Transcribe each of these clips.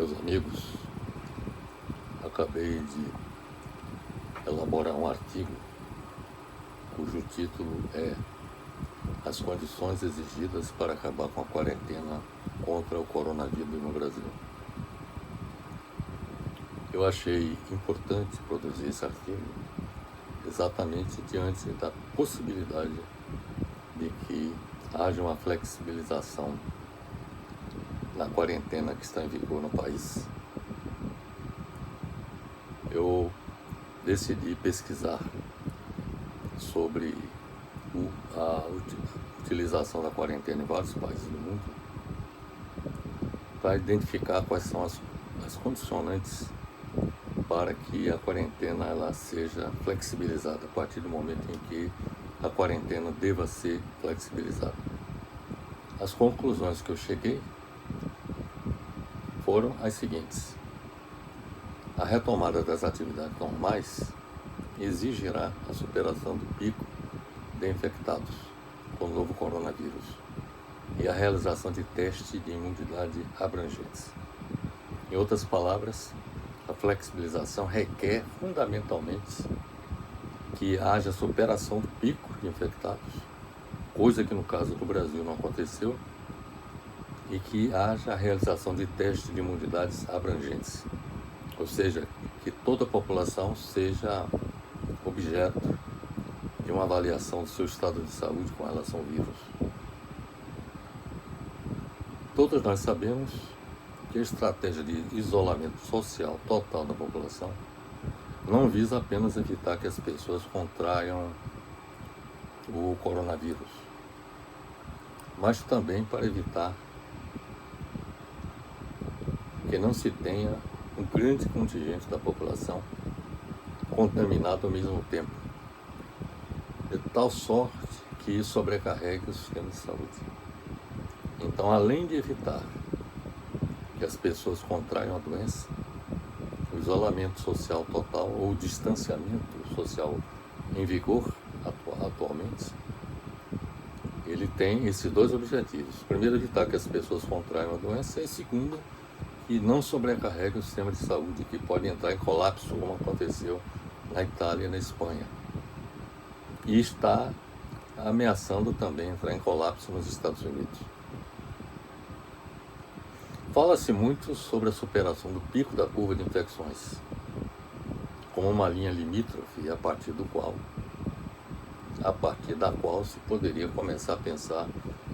meus amigos, acabei de elaborar um artigo cujo título é As condições exigidas para acabar com a quarentena contra o coronavírus no Brasil. Eu achei importante produzir esse artigo exatamente diante da possibilidade de que haja uma flexibilização na quarentena que está em vigor no país. Eu decidi pesquisar sobre a utilização da quarentena em vários países do mundo para identificar quais são as condicionantes para que a quarentena ela seja flexibilizada a partir do momento em que a quarentena deva ser flexibilizada. As conclusões que eu cheguei foram as seguintes: a retomada das atividades normais exigirá a superação do pico de infectados com o novo coronavírus e a realização de testes de imunidade abrangentes. Em outras palavras, a flexibilização requer fundamentalmente que haja superação do pico de infectados, coisa que no caso do Brasil não aconteceu, e que haja a realização de testes de imunidades abrangentes, ou seja, que toda a população seja objeto de uma avaliação do seu estado de saúde com relação ao vírus. Todos nós sabemos que a estratégia de isolamento social total da população não visa apenas evitar que as pessoas contraiam o coronavírus, mas também para evitar que não se tenha um grande contingente da população contaminado ao mesmo tempo, de tal sorte que isso sobrecarregue o sistema de saúde. Então, além de evitar que as pessoas contraiam a doença, o isolamento social total ou o distanciamento social em vigor atualmente, ele tem esses dois objetivos. Primeiro, evitar que as pessoas contraiam a doença, e segundo, que não sobrecarregue o sistema de saúde, que pode entrar em colapso, como aconteceu na Itália e na Espanha. E está ameaçando também entrar em colapso nos Estados Unidos. Fala-se muito sobre a superação do pico da curva de infecções, como uma linha limítrofe a partir da qual se poderia começar a pensar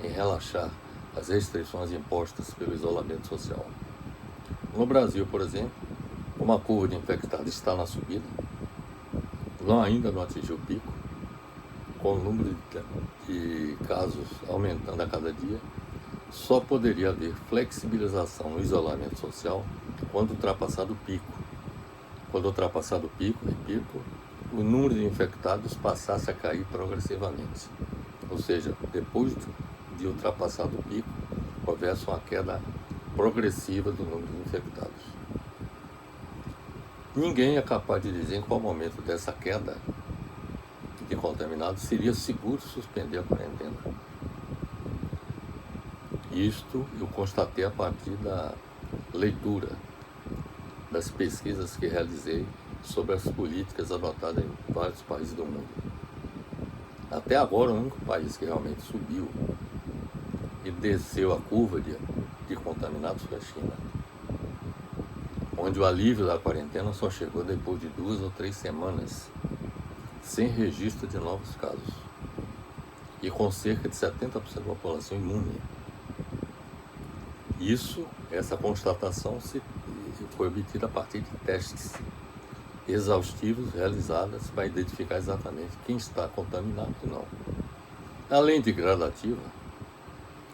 em relaxar as restrições impostas pelo isolamento social. No Brasil, por exemplo, como a curva de infectados está na subida, ainda não atingiu o pico, com o número de casos aumentando a cada dia, só poderia haver flexibilização no isolamento social quando ultrapassado o pico. Quando ultrapassado o pico, repito, o número de infectados passasse a cair progressivamente. Ou seja, depois de ultrapassado o pico, houvesse uma queda progressiva do número de infectados. Ninguém é capaz de dizer em qual momento dessa queda de contaminados seria seguro suspender a quarentena. Isto eu constatei a partir da leitura das pesquisas que realizei sobre as políticas adotadas em vários países do mundo. Até agora, o único país que realmente subiu e desceu a curva de contaminados foi a China, onde o alívio da quarentena só chegou depois de 2 ou 3 semanas, sem registro de novos casos, e com cerca de 70% da população imune. Essa constatação foi obtida a partir de testes exaustivos realizados para identificar exatamente quem está contaminado e não. Além de gradativa,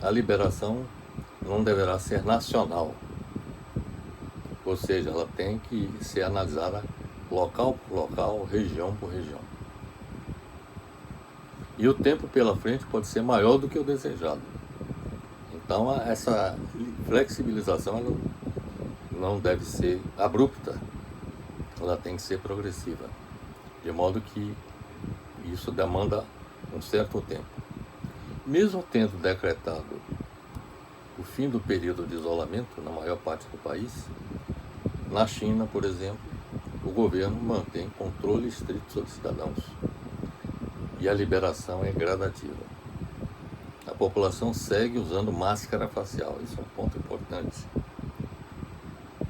a liberação não deverá ser nacional, ou seja, ela tem que ser analisada local por local, região por região. E o tempo pela frente pode ser maior do que o desejado. Então, essa flexibilização ela não deve ser abrupta, ela tem que ser progressiva, de modo que isso demanda um certo tempo. Mesmo tendo decretado o fim do período de isolamento na maior parte do país. Na China, por exemplo, o governo mantém controle estrito sobre cidadãos e a liberação é gradativa. A população segue usando máscara facial, isso é um ponto importante.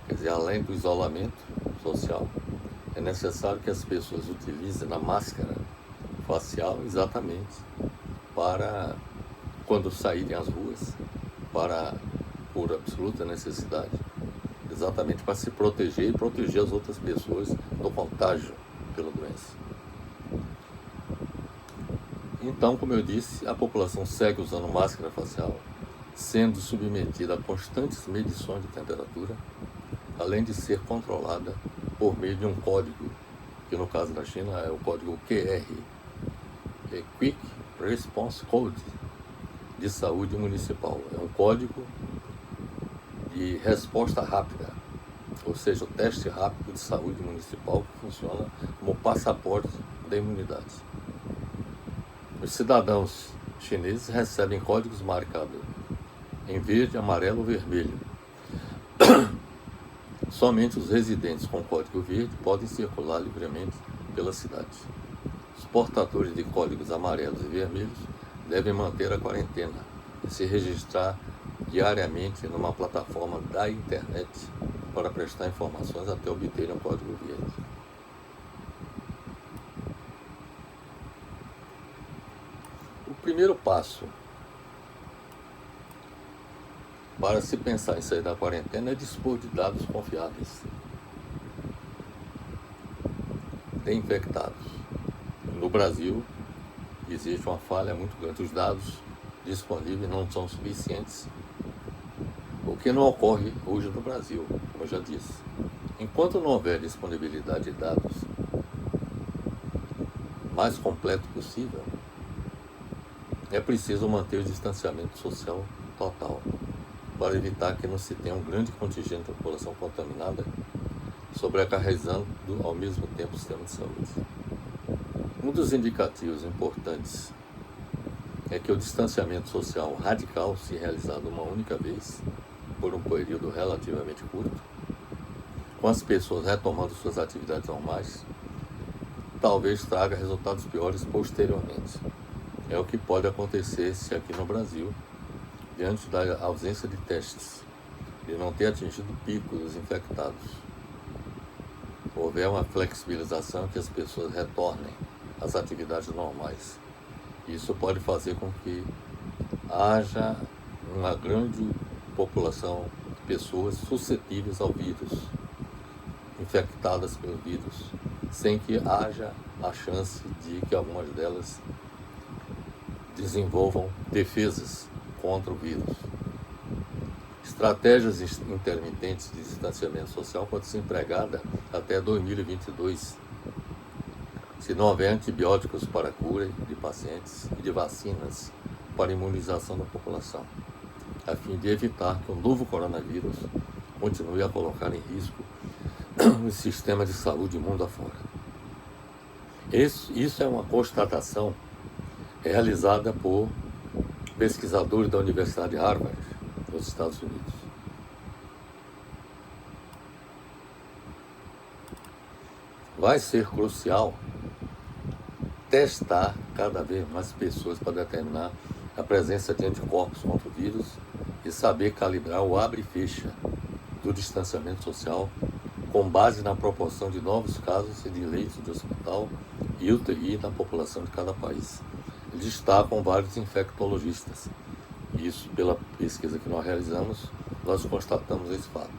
Quer dizer, além do isolamento social, é necessário que as pessoas utilizem a máscara facial exatamente para, quando saírem às ruas, por absoluta necessidade, exatamente para se proteger e proteger as outras pessoas do contágio pela doença. Então, como eu disse, a população segue usando máscara facial, sendo submetida a constantes medições de temperatura, além de ser controlada por meio de um código, que no caso da China é o código QR, é Quick Response Code, de saúde municipal. É um código de resposta rápida, ou seja, o teste rápido de saúde municipal que funciona como passaporte da imunidade. Os cidadãos chineses recebem códigos marcados em verde, amarelo ou vermelho. Somente os residentes com código verde podem circular livremente pela cidade. Os portadores de códigos amarelos e vermelhos devem manter a quarentena e se registrar diariamente numa plataforma da internet para prestar informações até obterem um código verde. O primeiro passo para se pensar em sair da quarentena é dispor de dados confiáveis de infectados. No Brasil, existe uma falha muito grande. Os dados disponíveis não são suficientes, o que não ocorre hoje no Brasil, como eu já disse. Enquanto não houver disponibilidade de dados mais completo possível, é preciso manter o distanciamento social total, para evitar que não se tenha um grande contingente da população contaminada, sobrecarregando ao mesmo tempo o sistema de saúde. Um dos indicativos importantes é que o distanciamento social radical, se realizado uma única vez, por um período relativamente curto, com as pessoas retomando suas atividades normais, talvez traga resultados piores posteriormente. É o que pode acontecer se aqui no Brasil, diante da ausência de testes, de não ter atingido o pico dos infectados, houver uma flexibilização que as pessoas retornem às atividades normais. Isso pode fazer com que haja uma grande população de pessoas suscetíveis ao vírus, infectadas pelo vírus, sem que haja a chance de que algumas delas desenvolvam defesas contra o vírus. Estratégias intermitentes de distanciamento social podem ser empregadas até 2022, se não houver antibióticos para a cura de pacientes e de vacinas para a imunização da população, a fim de evitar que o novo coronavírus continue a colocar em risco o sistema de saúde mundo afora. Isso é uma constatação realizada por pesquisadores da Universidade de Harvard, nos Estados Unidos. Vai ser crucial testar cada vez mais pessoas para determinar a presença de anticorpos contra o vírus e saber calibrar o abre e fecha do distanciamento social com base na proporção de novos casos e de leitos de hospital e UTI na população de cada país. Eles destacam vários infectologistas. Isso, pela pesquisa que nós realizamos, nós constatamos esse fato.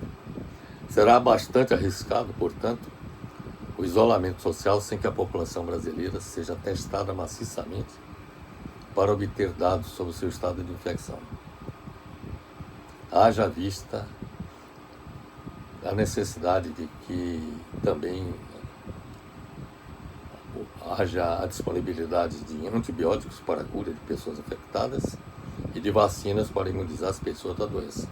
Será bastante arriscado, portanto, o isolamento social sem que a população brasileira seja testada maciçamente para obter dados sobre o seu estado de infecção. Haja vista a necessidade de que também haja a disponibilidade de antibióticos para a cura de pessoas infectadas e de vacinas para imunizar as pessoas da doença.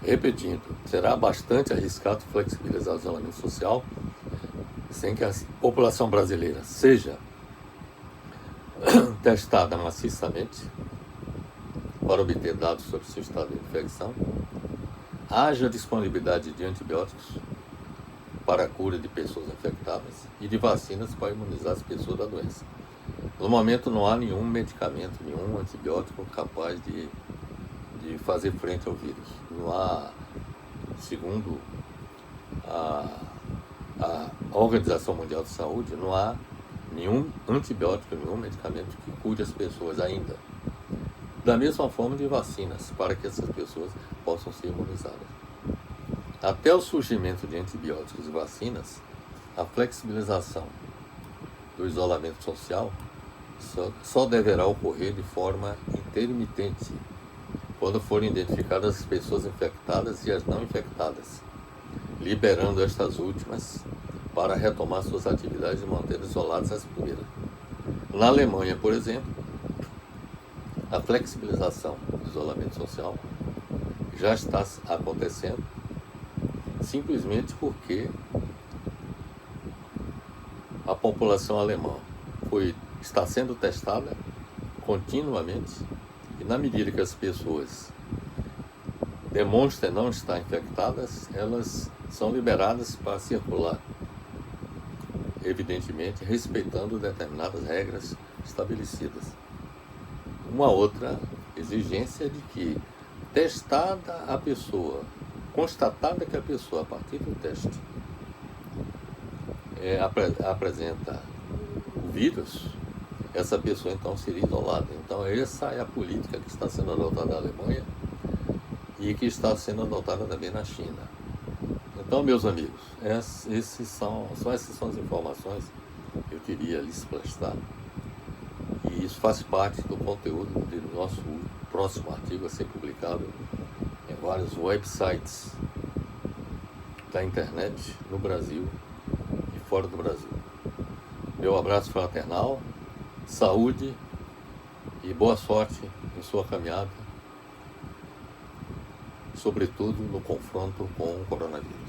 Repetindo, será bastante arriscado flexibilizar o isolamento social sem que a população brasileira seja testada maciçamente para obter dados sobre seu estado de infecção, haja disponibilidade de antibióticos para a cura de pessoas infectadas e de vacinas para imunizar as pessoas da doença. No momento não há nenhum medicamento, nenhum antibiótico capaz de fazer frente ao vírus. Não há, segundo a Organização Mundial de Saúde, não há nenhum antibiótico, nenhum medicamento que cure as pessoas ainda. Da mesma forma de vacinas, para que essas pessoas possam ser imunizadas. Até o surgimento de antibióticos e vacinas, a flexibilização do isolamento social só deverá ocorrer de forma intermitente, quando forem identificadas as pessoas infectadas e as não infectadas, liberando estas últimas para retomar suas atividades e manter isoladas as primeiras. Na Alemanha, por exemplo, a flexibilização do isolamento social já está acontecendo, simplesmente porque a população alemã está sendo testada continuamente e, na medida que as pessoas demonstram não estar infectadas, elas são liberadas para circular, evidentemente respeitando determinadas regras estabelecidas. Uma outra exigência é de que, testada a pessoa, constatada que a pessoa, a partir do teste, apresenta o vírus, essa pessoa então seria isolada. Então essa é a política que está sendo adotada na Alemanha e que está sendo adotada também na China. Então, meus amigos, essas são as informações que eu queria lhes prestar. E isso faz parte do conteúdo do nosso próximo artigo a ser publicado em vários websites da internet no Brasil e fora do Brasil. Meu abraço fraternal, saúde e boa sorte em sua caminhada, sobretudo no confronto com o coronavírus.